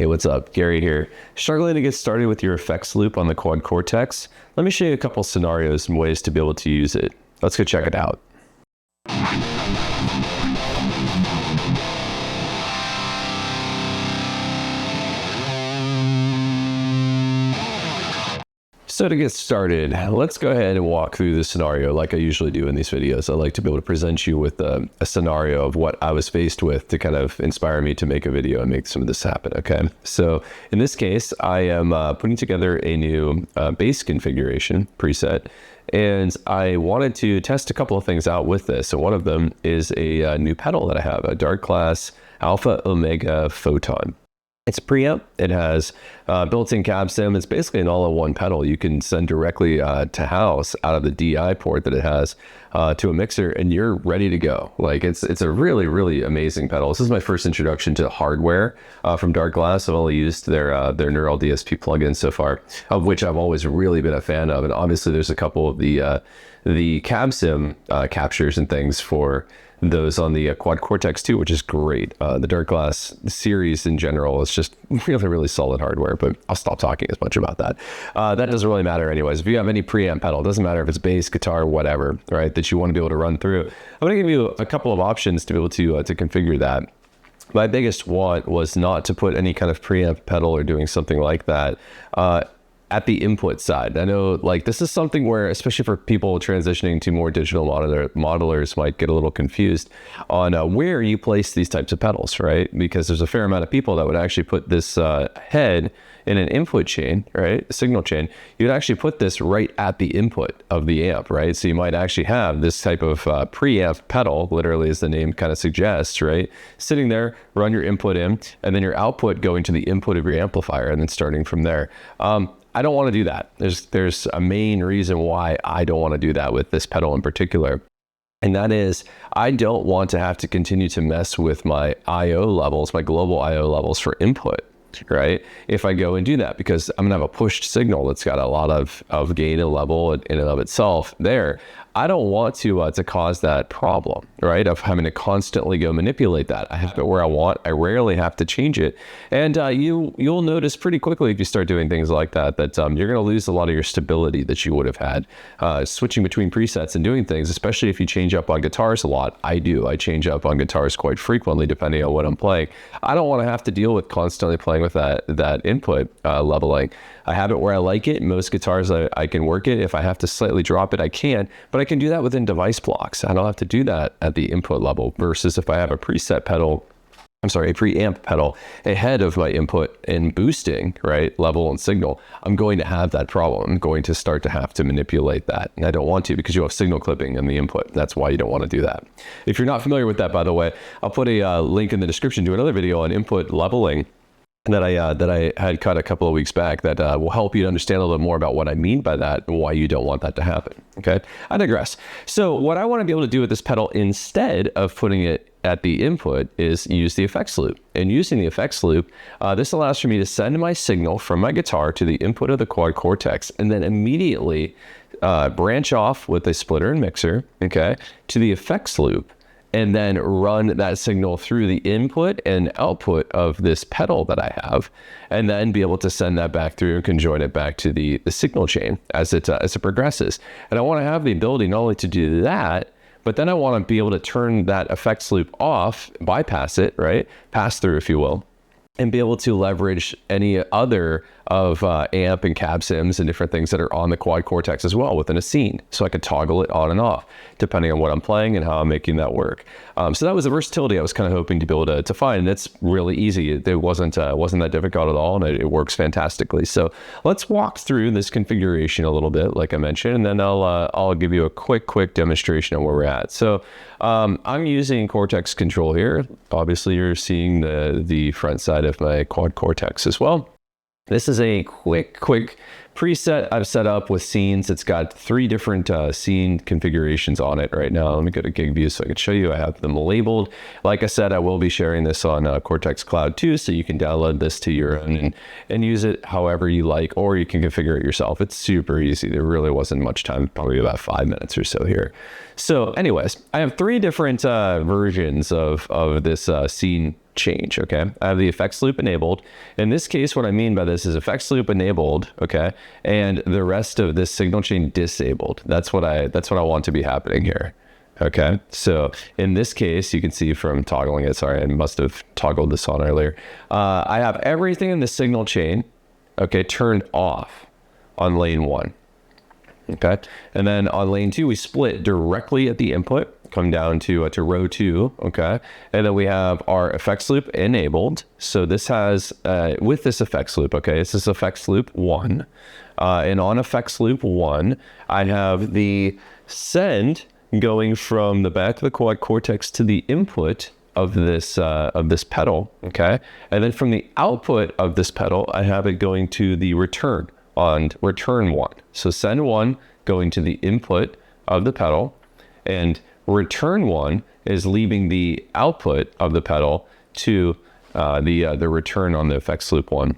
Hey, what's up? Gary here. Struggling to get started with your effects loop on the Quad Cortex? Let me show you a couple scenarios and ways to be able to use it. Let's go check it out. So to get started, let's go ahead and walk through the scenario like I usually do in these videos. I like to be able to present you with a scenario of what I was faced with to kind of inspire me to make a video and make some of this happen, okay? So in this case, I am putting together a new bass configuration preset, and I wanted to test a couple of things out with this. So one of them is a new pedal that I have, a DarkGlass Alpha Omega Photon. It's a preamp. It has built-in cab sim. It's basically an all-in-one pedal. You can send directly to house out of the DI port that it has to a mixer, and you're ready to go. Like it's a really, really amazing pedal. This is my first introduction to hardware from DarkGlass. I've only used their Neural DSP plugin so far, of which I've always really been a fan of. And obviously, there's a couple of the cab sim captures and things for those on the Quad Cortex too, which is great. The DarkGlass series in general is just really, really solid hardware, but I'll stop talking as much about that. That doesn't really matter anyways. If you have any preamp pedal, it doesn't matter if it's bass, guitar, whatever, right, that you want to be able to run through. I'm going to give you a couple of options to be able to configure that. My biggest want was not to put any kind of preamp pedal or doing something like that at the input side. I know like this is something where, especially for people transitioning to more digital modelers might get a little confused on where you place these types of pedals, right? Because there's a fair amount of people that would actually put this head in an input chain, right? A signal chain. You'd actually put this right at the input of the amp, right? So you might actually have this type of preamp pedal, literally as the name kind of suggests, right? Sitting there, run your input in, and then your output going to the input of your amplifier, and then starting from there. I don't want to do that. There's a main reason why I don't want to do that with this pedal in particular. And that is, I don't want to have to continue to mess with my IO levels, my global IO levels for input, right? If I go and do that, because I'm gonna have a pushed signal that's got a lot of gain and level in and of itself there. I don't want to cause that problem, right? Of having to constantly go manipulate that. I have it where I want. I rarely have to change it. And you'll notice pretty quickly if you start doing things like that, that you're going to lose a lot of your stability that you would have had switching between presets and doing things, especially if you change up on guitars a lot. I do. I change up on guitars quite frequently depending on what I'm playing. I don't want to have to deal with constantly playing with that input leveling. I have it where I like it. Most guitars, I can work it. If I have to slightly drop it, I can. But I can do that within device blocks. I don't have to do that at the input level versus if I have a preset pedal, a preamp pedal ahead of my input and boosting, right, level and signal, I'm going to have that problem. I'm going to start to have to manipulate that. And I don't want to, because you have signal clipping in the input. That's why you don't want to do that. If you're not familiar with that, by the way, I'll put a link in the description to another video on input leveling that I had cut a couple of weeks back that will help you to understand a little bit more about what I mean by that and why you don't want that to happen. Okay, I digress. So what I want to be able to do with this pedal instead of putting it at the input is use the effects loop. And using the effects loop, this allows for me to send my signal from my guitar to the input of the Quad Cortex, and then immediately branch off with a splitter and mixer, okay, to the effects loop, and then run that signal through the input and output of this pedal that I have, and then be able to send that back through and conjoin it back to the signal chain as it progresses. And I want to have the ability not only to do that, but then I want to be able to turn that effects loop off, bypass it, right? Pass through, if you will, and be able to leverage any other of amp and cab sims and different things that are on the Quad Cortex as well within a scene. So I could toggle it on and off depending on what I'm playing and how I'm making that work. So that was the versatility I was kind of hoping to be able to find. And it's really easy. It wasn't that difficult at all, and it works fantastically. So let's walk through this configuration a little bit, like I mentioned, and then I'll give you a quick demonstration of where we're at. So I'm using Cortex control here. Obviously, you're seeing the front side of my Quad Cortex as well. This is a quick preset I've set up with scenes. It's got 3 different scene configurations on it right now. Let me go to gig view so I can show you. I have them labeled. Like I said, I will be sharing this on Cortex Cloud too, so you can download this to your own and use it however you like, or you can configure it yourself. It's super easy. There really wasn't much time, probably about 5 minutes or so here. So anyways, I have 3 different versions of this scene change. Okay, I have the effects loop enabled. In this case, what I mean by this is effects loop enabled, okay, and the rest of this signal chain disabled. That's what I want to be happening here. Okay, so in this case, you can see from toggling it, sorry, I must have toggled this on earlier. I have everything in the signal chain, okay, turned off on lane 1. Okay, and then on lane 2, we split directly at the input, come down to row 2, okay, and then we have our effects loop enabled. So this has with this effects loop, okay, this is effects loop 1, and on effects loop 1, I have the send going from the back of the Quad Cortex to the input of this pedal, okay, and then from the output of this pedal, I have it going to the return on return 1. So send 1 going to the input of the pedal, and return 1 is leaving the output of the pedal to the return on the effects loop 1.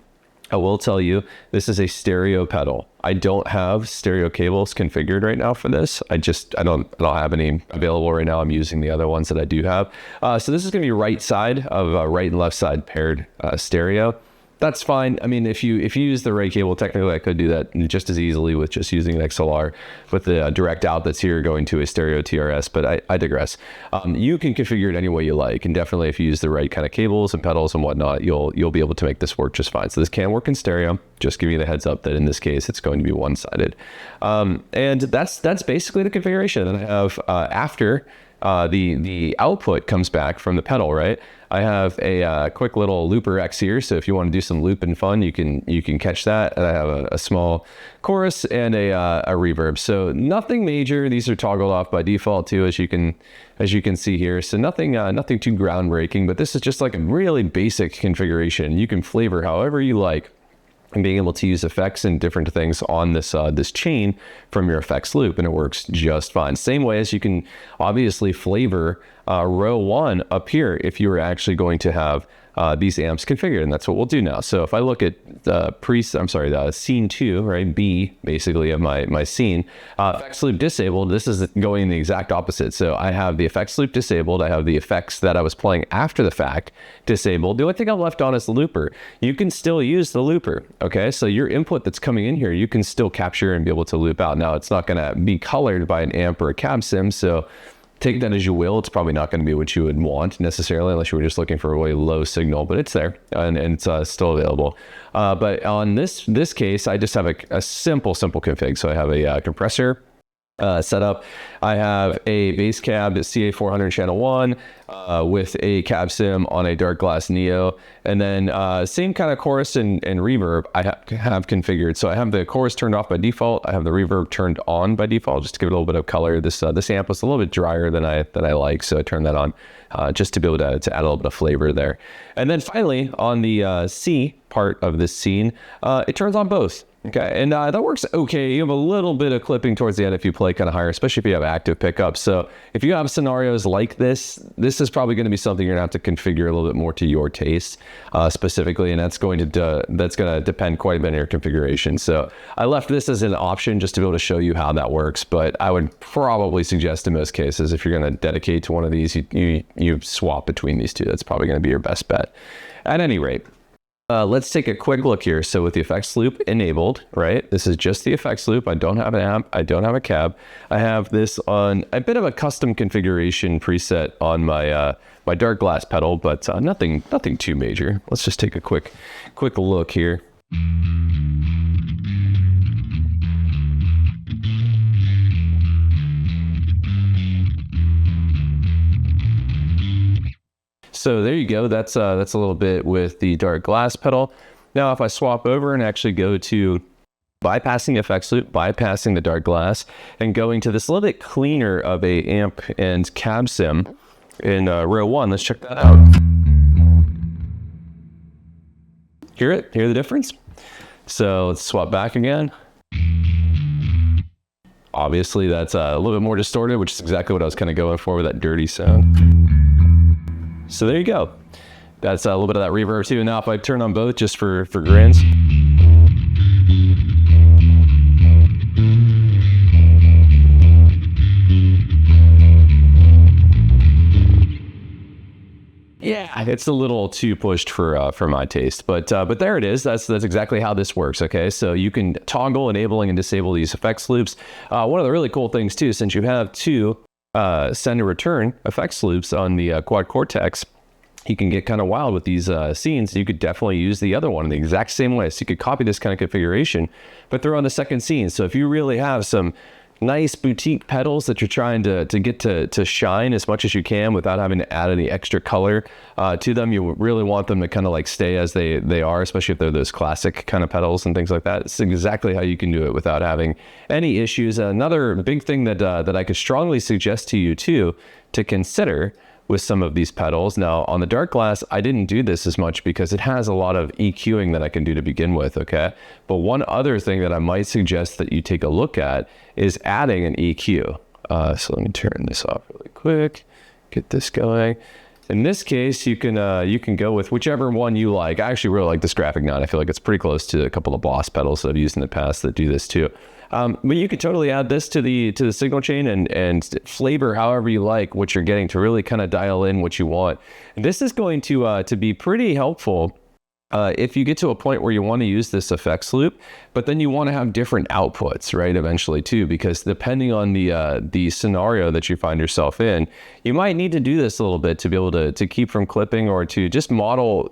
I will tell you, this is a stereo pedal. I don't have stereo cables configured right now for this. I don't have any available right now. I'm using the other ones that I do have. So this is going to be right side of right and left side paired stereo. That's fine. I mean, if you use the right cable, technically I could do that just as easily with just using an XLR with the direct out that's here going to a stereo TRS, but I digress. You can configure it any way you like, and definitely if you use the right kind of cables and pedals and whatnot, you'll be able to make this work just fine. So this can work in stereo. Just giving you the heads up that in this case it's going to be one-sided, and that's basically the configuration. And I have after the output comes back from the pedal, right? I have a quick little looper X here, so if you want to do some looping fun, you can catch that. And I have a small chorus and a reverb. So nothing major. These are toggled off by default too, as you can see here. So nothing too groundbreaking, but this is just like a really basic configuration. You can flavor however you like, and being able to use effects and different things on this this chain from your effects loop, and it works just fine. Same way as you can obviously flavor row 1 up here if you were actually going to have these amps configured, and that's what we'll do now. So if I look at the scene 2, right, B basically of my scene, effects loop disabled, this is going the exact opposite. So I have the effects loop disabled, I have the effects that I was playing after the fact disabled. The only thing I'm left on is the looper. You can still use the looper, okay? So your input that's coming in here, you can still capture and be able to loop out. Now it's not gonna be colored by an amp or a cab sim, so take that as you will. It's probably not going to be what you would want necessarily unless you were just looking for a really low signal, but it's there and it's still available. But on this case, I just have a simple config. So I have a compressor set up. I have a bass cab at CA400 channel 1 with a cab sim on a DarkGlass Neo, and then same kind of chorus and reverb I have configured. So I have the chorus turned off by default. I have the reverb turned on by default just to give it a little bit of color. This amp was a little bit drier than I like, so I turned that on just to be able to add a little bit of flavor there. And then finally on the C part of this scene, it turns on both. Okay, and that works okay. You have a little bit of clipping towards the end if you play kind of higher, especially if you have active pickups. So if you have scenarios like this is probably going to be something you're going to have to configure a little bit more to your taste specifically, and that's going to depend quite a bit on your configuration. So I left this as an option just to be able to show you how that works, but I would probably suggest in most cases if you're going to dedicate to one of these, you swap between these two. That's probably going to be your best bet. At any rate, let's take a quick look here. So with the effects loop enabled, right? This is just the effects loop. I don't have an amp. I don't have a cab. I have this on a bit of a custom configuration preset on my my DarkGlass pedal, but nothing too major. Let's just take a quick look here. So there you go. That's a little bit with the DarkGlass pedal. Now, if I swap over and actually go to bypassing the effects loop, bypassing the DarkGlass, and going to this little bit cleaner of a amp and cab sim in row 1, let's check that out. Hear it? Hear the difference? So let's swap back again. Obviously, that's a little bit more distorted, which is exactly what I was kind of going for with that dirty sound. So there you go. That's a little bit of that reverb too. Now, if I turn on both just for grins. Yeah, it's a little too pushed for my taste, but there it is. That's exactly how this works. Okay, so you can toggle enabling and disable these effects loops. One of the really cool things too, since you have two send and return effects loops on the Quad Cortex, you can get kind of wild with these scenes. You could definitely use the other one in the exact same way. So you could copy this kind of configuration, but throw on the second scene. So if you really have some nice boutique pedals that you're trying to get to shine as much as you can without having to add any extra color to them, you really want them to kind of like stay as they are, especially if they're those classic kind of pedals and things like that. It's exactly how you can do it without having any issues. Another big thing that I could strongly suggest to you too to consider with some of these pedals. Now on the DarkGlass, I didn't do this as much because it has a lot of EQing that I can do to begin with, okay? But one other thing that I might suggest that you take a look at is adding an EQ. So let me turn this off really quick, get this going. In this case, you can go with whichever one you like. I actually really like this Graphic 9. I feel like it's pretty close to a couple of Boss pedals that I've used in the past that do this too. But you could totally add this to the signal chain and flavor however you like what you're getting to really kind of dial in what you want. And this is going to be pretty helpful if you get to a point where you want to use this effects loop, but then you want to have different outputs, right? Eventually too, because depending on the scenario that you find yourself in, you might need to do this a little bit to be able to keep from clipping or to just model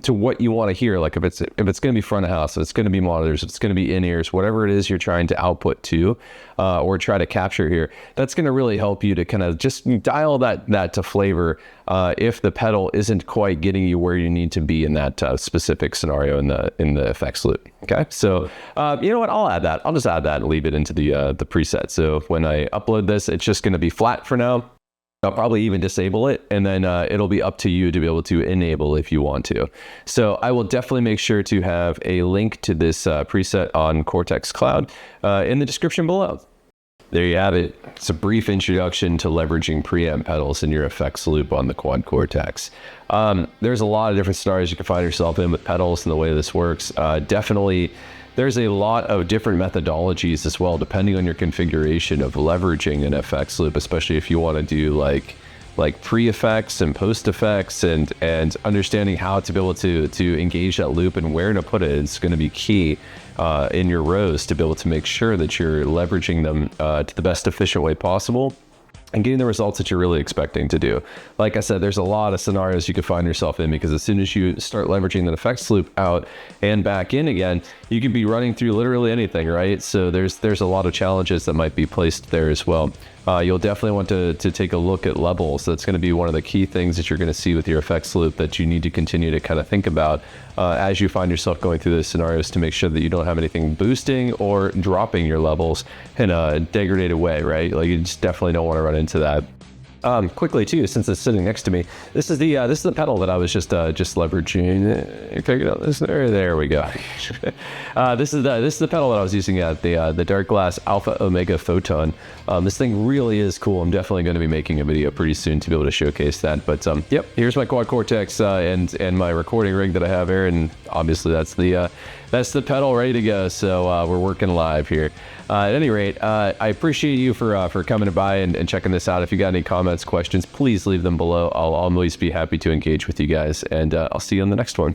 to what you want to hear. Like if it's going to be front of house, if it's going to be monitors, if it's going to be in-ears, whatever it is you're trying to output to or try to capture here, that's going to really help you to kind of just dial that to flavor if the pedal isn't quite getting you where you need to be in that specific scenario in the effects loop. Okay, so you know what? I'll add that. I'll just add that and leave it into the preset. So when I upload this, it's just going to be flat for now. I'll probably even disable it, and then it'll be up to you to be able to enable if you want to. So I will definitely make sure to have a link to this preset on Cortex Cloud in the description below. There you have it. It's a brief introduction to leveraging preamp pedals in your effects loop on the Quad Cortex. There's a lot of different scenarios you can find yourself in with pedals and the way this works. Definitely, there's a lot of different methodologies as well, depending on your configuration of leveraging an effects loop, especially if you want to do like pre-effects and post-effects and understanding how to be able to engage that loop and where to put it. It's going to be key in your rows to be able to make sure that you're leveraging them to the best efficient way possible and getting the results that you're really expecting to do. Like I said, there's a lot of scenarios you could find yourself in, because as soon as you start leveraging the effects loop out and back in again, you could be running through literally anything, right? So there's a lot of challenges that might be placed there as well. You'll definitely want to take a look at levels. That's going to be one of the key things that you're going to see with your effects loop that you need to continue to kind of think about as you find yourself going through those scenarios, to make sure that you don't have anything boosting or dropping your levels in a degraded way, right? Like, you just definitely don't want to run into that. Quickly too, since it's sitting next to me, this is the pedal that I was just leveraging. Can I get out this? There we go. This is the pedal that I was using at the DarkGlass Alpha Omega Photon. This thing really is cool. I'm definitely going to be making a video pretty soon to be able to showcase that. But yep, here's my Quad Cortex and my recording rig that I have here, and obviously that's the pedal ready to go. So we're working live here. At any rate, I appreciate you for coming by and checking this out. If you got any comments, questions, please leave them below. I'll always be happy to engage with you guys, and I'll see you on the next one.